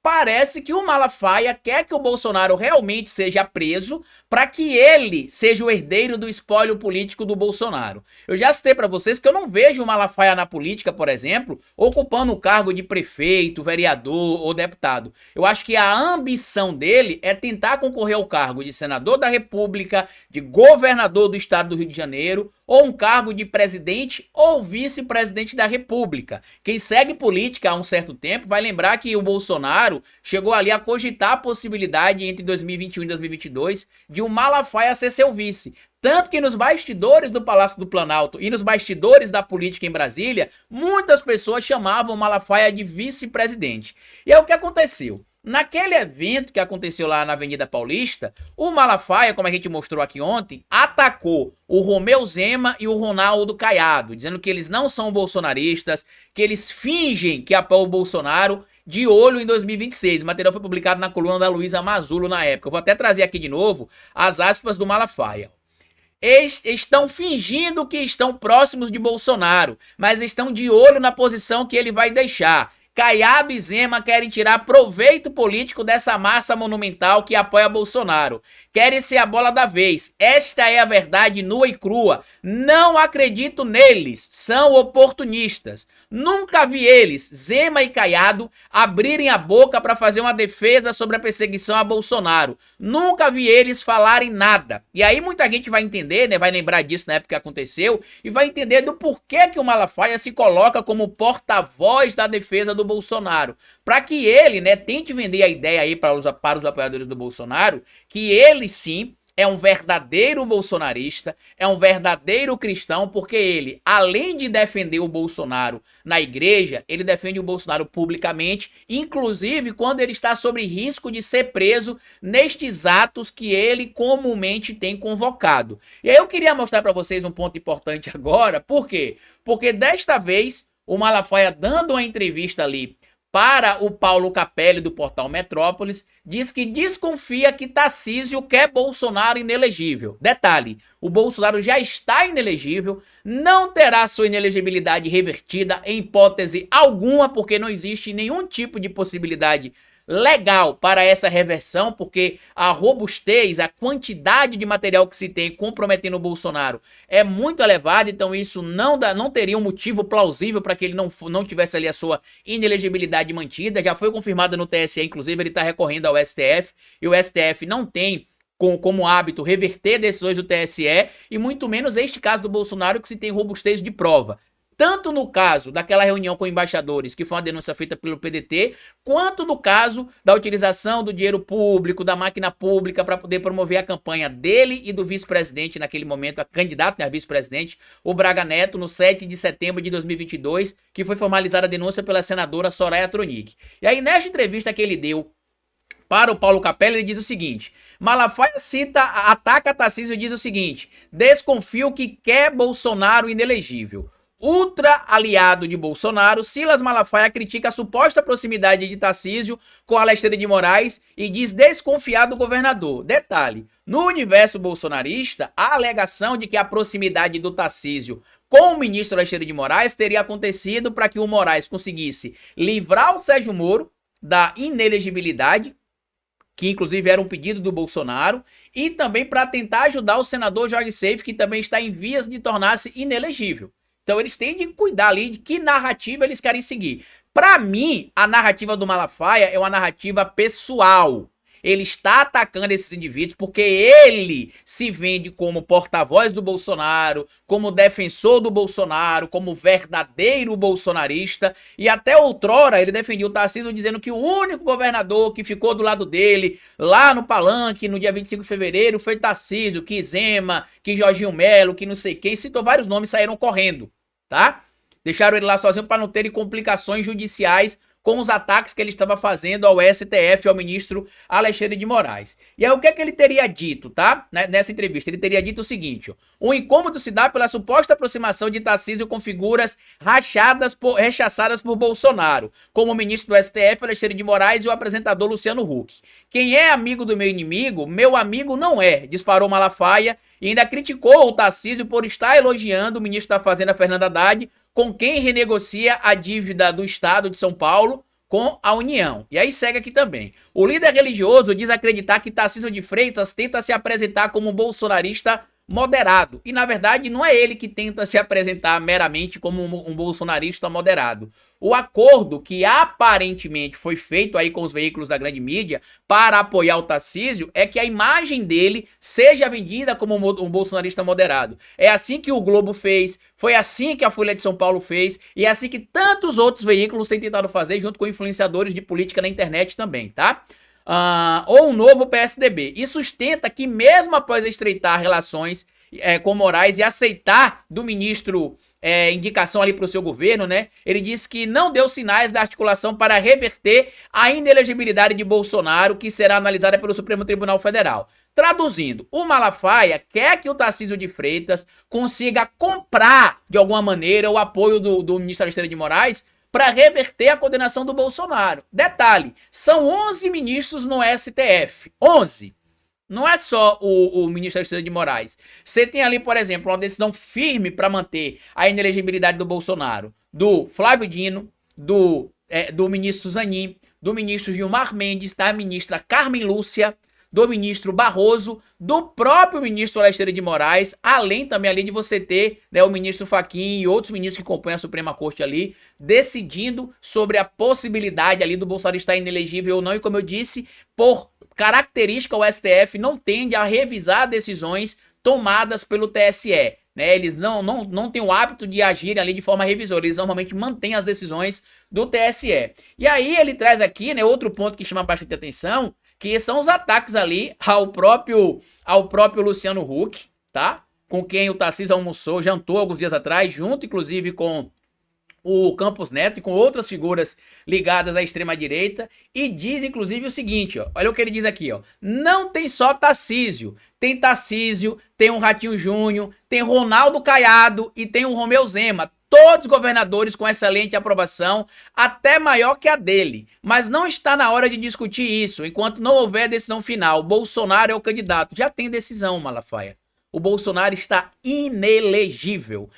parece que o Malafaia quer que o Bolsonaro realmente seja preso para que ele seja o herdeiro do espólio político do Bolsonaro. Eu já citei para vocês que eu não vejo o Malafaia na política, por exemplo, ocupando o cargo de prefeito, vereador ou deputado. Eu acho que a ambição dele é tentar concorrer ao cargo de senador da República, de governador do estado do Rio de Janeiro, ou um cargo de presidente ou vice-presidente da República. Quem segue política há um certo tempo vai lembrar que o Bolsonaro chegou ali a cogitar a possibilidade entre 2021 e 2022 de o Malafaia ser seu vice. Tanto que nos bastidores do Palácio do Planalto e nos bastidores da política em Brasília, muitas pessoas chamavam o Malafaia de vice-presidente. E é o que aconteceu. Naquele evento que aconteceu lá na Avenida Paulista, o Malafaia, como a gente mostrou aqui ontem, atacou o Romeu Zema e o Ronaldo Caiado, dizendo que eles não são bolsonaristas, que eles fingem que apoiam o Bolsonaro, de olho em 2026. O material foi publicado na coluna da Luísa Mazzullo na época. Eu vou até trazer aqui de novo as aspas do Malafaia. Eles estão fingindo que estão próximos de Bolsonaro, mas estão de olho na posição que ele vai deixar. Caiado e Zema querem tirar proveito político dessa massa monumental que apoia Bolsonaro. Querem ser a bola da vez. Esta é a verdade nua e crua. Não acredito neles. São oportunistas. Nunca vi eles, Zema e Caiado, abrirem a boca para fazer uma defesa sobre a perseguição a Bolsonaro. Nunca vi eles falarem nada. E aí muita gente vai entender, né? Vai lembrar disso na época que aconteceu e vai entender do porquê que o Malafaia se coloca como porta-voz da defesa do Bolsonaro, para que ele, né, tente vender a ideia aí para os apoiadores do Bolsonaro, que ele sim é um verdadeiro bolsonarista, é um verdadeiro cristão, porque ele, além de defender o Bolsonaro na igreja, ele defende o Bolsonaro publicamente, inclusive quando ele está sob risco de ser preso nestes atos que ele comumente tem convocado. E aí eu queria mostrar para vocês um ponto importante agora, por quê? Porque desta vez o Malafaia, dando uma entrevista ali para o Paulo Capelli do portal Metrópolis, diz que desconfia que Tarcísio quer Bolsonaro inelegível. Detalhe, o Bolsonaro já está inelegível, não terá sua inelegibilidade revertida em hipótese alguma, porque não existe nenhum tipo de possibilidade legal para essa reversão, porque a robustez, a quantidade de material que se tem comprometendo o Bolsonaro é muito elevada, então isso não teria um motivo plausível para que ele não tivesse ali a sua inelegibilidade mantida. Já foi confirmada no TSE, inclusive ele está recorrendo ao STF, e o STF não tem como hábito reverter decisões do TSE, e muito menos este caso do Bolsonaro, que se tem robustez de prova. Tanto no caso daquela reunião com embaixadores, que foi uma denúncia feita pelo PDT, quanto no caso da utilização do dinheiro público, da máquina pública, para poder promover a campanha dele e do vice-presidente, naquele momento, a candidato a vice-presidente, o Braga Neto, no 7 de setembro de 2022, que foi formalizada a denúncia pela senadora Soraya Tronic. E aí, nesta entrevista que ele deu para o Paulo Capelli, ele diz o seguinte: Malafaia ataca Tarcísio e diz o seguinte: desconfio que quer Bolsonaro inelegível. Ultra aliado de Bolsonaro, Silas Malafaia critica a suposta proximidade de Tarcísio com Alexandre de Moraes e diz desconfiar do governador. Detalhe, no universo bolsonarista, a alegação de que a proximidade do Tarcísio com o ministro Alexandre de Moraes teria acontecido para que o Moraes conseguisse livrar o Sérgio Moro da inelegibilidade, que inclusive era um pedido do Bolsonaro, e também para tentar ajudar o senador Jorge Seif, que também está em vias de tornar-se inelegível. Então eles têm de cuidar ali de que narrativa eles querem seguir. Para mim, a narrativa do Malafaia é uma narrativa pessoal. Ele está atacando esses indivíduos porque ele se vende como porta-voz do Bolsonaro, como defensor do Bolsonaro, como verdadeiro bolsonarista. E até outrora ele defendia o Tarcísio dizendo que o único governador que ficou do lado dele lá no Palanque no dia 25 de fevereiro foi Tarcísio, que Zema, que Jorginho Melo, que não sei quem. Citou vários nomes e saíram correndo, tá? Deixaram ele lá sozinho para não terem complicações judiciais com os ataques que ele estava fazendo ao STF, ao ministro Alexandre de Moraes. E aí o que é que ele teria dito, tá? Nessa entrevista, ele teria dito o seguinte: ó, o incômodo se dá pela suposta aproximação de Tarcísio com figuras rechaçadas por Bolsonaro, como o ministro do STF, Alexandre de Moraes, e o apresentador Luciano Huck. Quem é amigo do meu amigo não é, disparou Malafaia, e ainda criticou o Tarcísio por estar elogiando o ministro da Fazenda, Fernando Haddad, com quem renegocia a dívida do estado de São Paulo com a União. E aí segue aqui também. O líder religioso diz acreditar que Tarcísio de Freitas tenta se apresentar como um bolsonarista moderado. E na verdade não é ele que tenta se apresentar meramente como um bolsonarista moderado. O acordo que aparentemente foi feito aí com os veículos da grande mídia para apoiar o Tarcísio é que a imagem dele seja vendida como um bolsonarista moderado. É assim que o Globo fez, foi assim que a Folha de São Paulo fez e é assim que tantos outros veículos têm tentado fazer junto com influenciadores de política na internet também, tá? Ou um novo PSDB. E sustenta que mesmo após estreitar relações com Moraes e aceitar do ministro indicação ali para o seu governo, né? Ele disse que não deu sinais da articulação para reverter a inelegibilidade de Bolsonaro, que será analisada pelo Supremo Tribunal Federal. Traduzindo, o Malafaia quer que o Tarcísio de Freitas consiga comprar, de alguma maneira, o apoio do ministro Alexandre de Moraes para reverter a condenação do Bolsonaro. Detalhe, são 11 ministros no STF. 11. Não é só o ministro Alexandre de Moraes. Você tem ali, por exemplo, uma decisão firme para manter a inelegibilidade do Bolsonaro, do Flávio Dino, do ministro Zanin, do ministro Gilmar Mendes, da ministra Carmen Lúcia, do ministro Barroso, do próprio ministro Alexandre de Moraes, além também ali de você ter, né, o ministro Fachin e outros ministros que compõem a Suprema Corte ali, decidindo sobre a possibilidade ali do Bolsonaro estar inelegível ou não, e como eu disse, por característica, o STF não tende a revisar decisões tomadas pelo TSE. Né? Eles não têm o hábito de agir ali de forma revisora, eles normalmente mantêm as decisões do TSE. E aí ele traz aqui, né, outro ponto que chama bastante atenção, que são os ataques ali ao próprio Luciano Huck, tá? Com quem o Tarcísio almoçou, jantou alguns dias atrás, junto inclusive com o Campos Neto e com outras figuras ligadas à extrema-direita, e diz inclusive o seguinte, ó, olha o que ele diz aqui, ó, não tem só Tarcísio, tem um Ratinho Júnior, tem Ronaldo Caiado e tem o Romeu Zema, todos governadores com excelente aprovação, até maior que a dele, mas não está na hora de discutir isso, enquanto não houver decisão final, Bolsonaro é o candidato, já tem decisão, Malafaia. O Bolsonaro está inelegível.